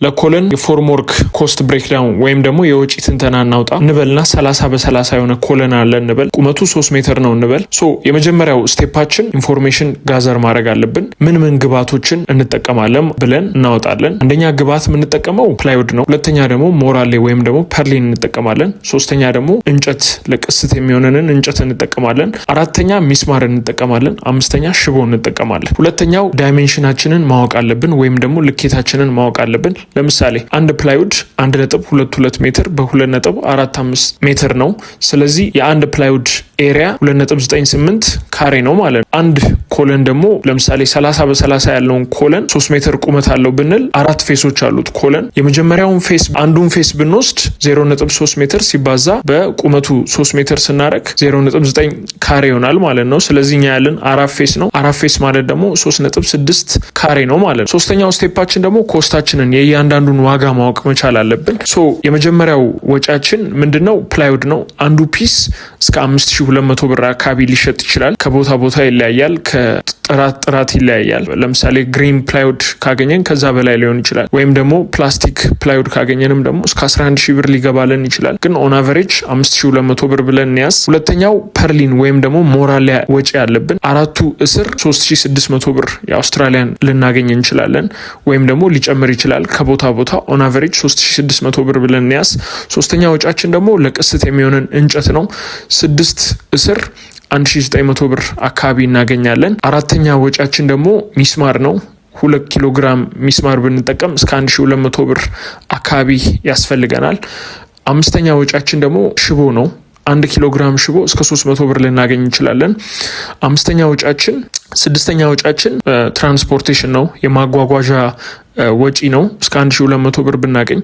ለኮለን የፎርም ወርክ ኮስት ብሬክዳውን ወይም ደግሞ የወጪ ትንተና እናውጣ እንበልና 30 በ30 የሆነ ኮለን አለ እንበል። ቁመቱ 3 ሜትር ነው እንበል። የመጀመሪያው ስቴፓችን ኢንፎርሜሽን ጋዘር ማድረግ አለብን። ምን ግብዓቶችን እንጠቀማለን ብለን እናወጣለን። አንደኛ ግብዓት የምንጠቀመው ፕላይውድ ነው። ሁለተኛ ደግሞ ሞራሌ ወይም ደግሞ ፐርሊን እንጠቀማለን። ሶስተኛ ደግሞ እንጨት ለቅስት የሚሆነንን እንጨት እንጠቀማለን። አራተኛ ሚስማር እንጠቀማለን። አምስተኛ ሽቦ እንጠቀማለን። ሁለተኛው ዳይሜንሽናችንን ማወቅ አለብን ወይም ደግሞ ልኬታችንን ማወቅ አለብን። ለምሳሌ አንድ ፕላይውድ 1.22 ሜትር በ2.45 ሜትር ነው። ስለዚህ የአንድ ፕላይውድ ኤሪያ 2.98 ካሬ ነው ማለት ነው። አንድ ኮለን ደግሞ ለምሳሌ 30 በ30 ያለውን ኮለን 3 ሜትር ቁመት አለው ብንል 4 ፌሶች አሉት ኮለን። የመጀመሪያውን ፌስ አንዱን ፌስ ብንወስድ 0.3 ሜትር ሲባዛ በቁመቱ 3 ሜትር ስናረግ 0.9 ካሬ ይሆናል ማለት ነው። ስለዚህ እኛ ያለን 4 ፌስ ነው። 4 ፌስ ማለት ደግሞ 3.6 ካሬ ነው ማለት ነው። ሶስተኛው ስቴፓችን ደግሞ ኮስታችንን የእያንዳንዱን ዋጋ ማወቅ መቻል አለብን። የመጀመሪያው ወጪያችን ምንድነው? ፕላይውድ ነው። አንዱ ፒስ እስከ 5200 ብር አካባቢ ሊሸጥ ይችላል። ከቦታ ቦታ ይለያያል። ጥራት ይለያያል። ለምሳሌ ግሪን ፕላይውድ ካገኘን ከዛ በላይ ሊሆን ይችላል። ወይም ደግሞ ፕላስቲክ ፕላይውድ ካገኘንም ደግሞ እስከ 11000 ብር ሊገባልን ይችላል። ግን ኦን አቨሬጅ 5200 ብር ብለን እንያዝ። ሁለተኛው ፐርሊን ወይም ደግሞ ሞራል ወጪ ያለብን አራቱ እስር 3600 ብር የአውስትራሊያን ልናገኝ እንችላለን። ወይም ደግሞ ሊጨምር ይችላል ከቦታ ቦታ። ኦን አቨሬጅ 3600 ብር ብለን እንያዝ። ሶስተኛ ወጫችን ደግሞ ለቅስት የሚሆነን እንጨት ነው። 6 እስር 1900 ብር አካባቢ እናገኛለን። አራተኛ ወጫችን ደግሞ ሚስማር ነው። 2 ኪሎ ግራም ሚስማር ብንጠቀም እስከ 1200 ብር አካባቢ ያስፈልገናል። አምስተኛ ወጫችን ደግሞ ሽቦ ነው። 1 ኪሎ ግራም ሽቦ እስከ 300 ብር ልናገኝ እንችላለን። ስድስተኛ ወጫችን ትራንስፖርቴሽን ነው። የማጓጓዣ ወጪ ነው። እስከ 1200 ብር ብናገኝ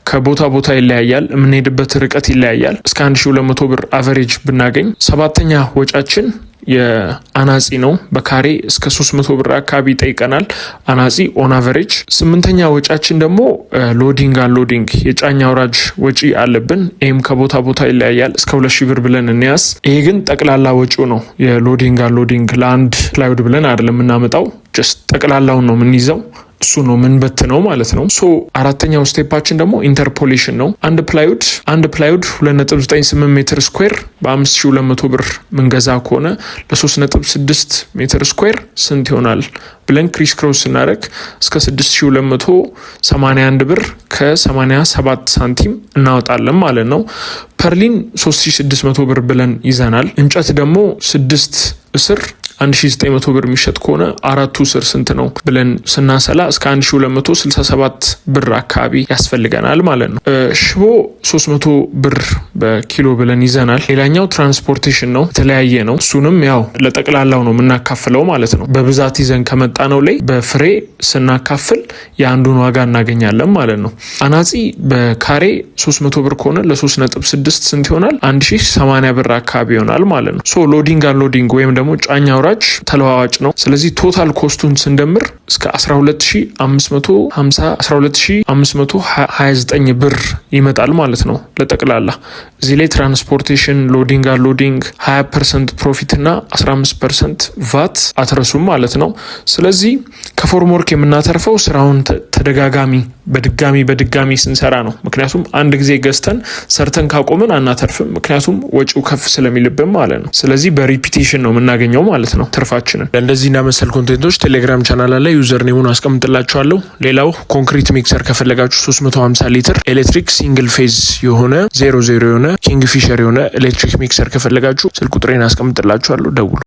ከቦታ ቦታ ይለያያል። የምንሄድበት ርቀት ይለያያል። እስከ 1200 ብር አቨሬጅ ብናገኝ። ሰባተኛ ወጫችን የአናጺ ነው። በካሬ እስከ 300 ብር አካባቢ ይጠይቀናል አናጺ ኦን አቨሬጅ። ስምንተኛ ወጫችን ደግሞ ሎዲንግ አንሎዲንግ የጫኝ አውራጅ ወጪ አለብን። ይህም ከቦታ ቦታ ይለያያል። እስከ 2000 ብር ብለን እንያዝ። ይሄ ግን ጠቅላላ ወጪው ነው። የሎዲንግ አንሎዲንግ ለአንድ ፕላይውድ ብለን አይደለም የምናመጣው። ጀስት ጠቅላላውን ነው የምንይዘው። እሱ ነው ምንበት ነው ማለት ነው። አራተኛው ስቴፓችን ደግሞ ኢንተርፖሌሽን ነው። አንድ ፕላይውድ 2.98 ሜትር ስኩዌር በ5200 ብር ምንገዛ ከሆነ ለ3.6 ሜትር ስኩዌር ስንት ይሆናል ብለን ክሪስ ክሮስ ስናደርግ እስከ 6281 ብር ከ87 ሳንቲም እናወጣለን ማለት ነው። ፐርሊን 3600 ብር ብለን ይዘናል። እንጨት ደግሞ 6 እስር 1900 ብር የሚሸጥ ከሆነ አራቱ ስር ስንት ነው ብለን ስናሰላ እስከ 1267 ብር አካባቢ ያስፈልገናል ማለት ነው። ሽቦ 300 ብር በኪሎ ብለን ይዘናል። ሌላኛው ትራንስፖርቴሽን ነው። የተለያየ ነው። እሱንም ያው ለጠቅላላው ነው የምናካፍለው ማለት ነው። በብዛት ይዘን ከመጣ ነው ላይ በፍሬ ስናካፍል የአንዱን ዋጋ እናገኛለን ማለት ነው። አናጺ በካሬ 300 ብር ከሆነ ለ3.6 ስንት ይሆናል? 1080 ብር አካባቢ ይሆናል ማለት ነው። ሎዲንግ አንሎዲንግ ወይም ደግሞ ጫኝ አውራጅ ተለዋዋጭ ነው። ስለዚህ ቶታል ኮስቱን ስንደምር እስከ 12529 ብር ይመጣል ማለት ነው ለጠቅላላ። እዚህ ላይ ትራንስፖርቴሽን፣ ሎዲንግ አንሎዲንግ 20% ፕሮፊት እና 15% ቫት አትረሱም ማለት ነው። ስለዚህ ከፎርም ወርክ የምናተርፈው ስራውን በድጋሚ ስንሰራ ነው። ምክንያቱም አንድ ጊዜ ገዝተን ሰርተን ካቆምን አናተርፍም። ምክንያቱም ወጪው ከፍ ስለሚልብን ማለት ነው። ስለዚህ በሪፒቴሽን ነው የምናገኘው ማለት ነው ትርፋችንን። ለእንደዚህ እና መሰል ኮንቴንቶች ቴሌግራም ቻናል ላይ ዩዘር ኔሙን አስቀምጥላችኋለሁ። ሌላው ኮንክሪት ሚክሰር ከፈለጋችሁ 350 ሊትር ኤሌክትሪክ ሲንግል ፌዝ የሆነ 00 የሆነ ኪንግ ፊሸር የሆነ ኤሌክትሪክ ሚክሰር ከፈለጋችሁ ስልክ ቁጥሬን አስቀምጥላችኋለሁ፣ ደውሉ።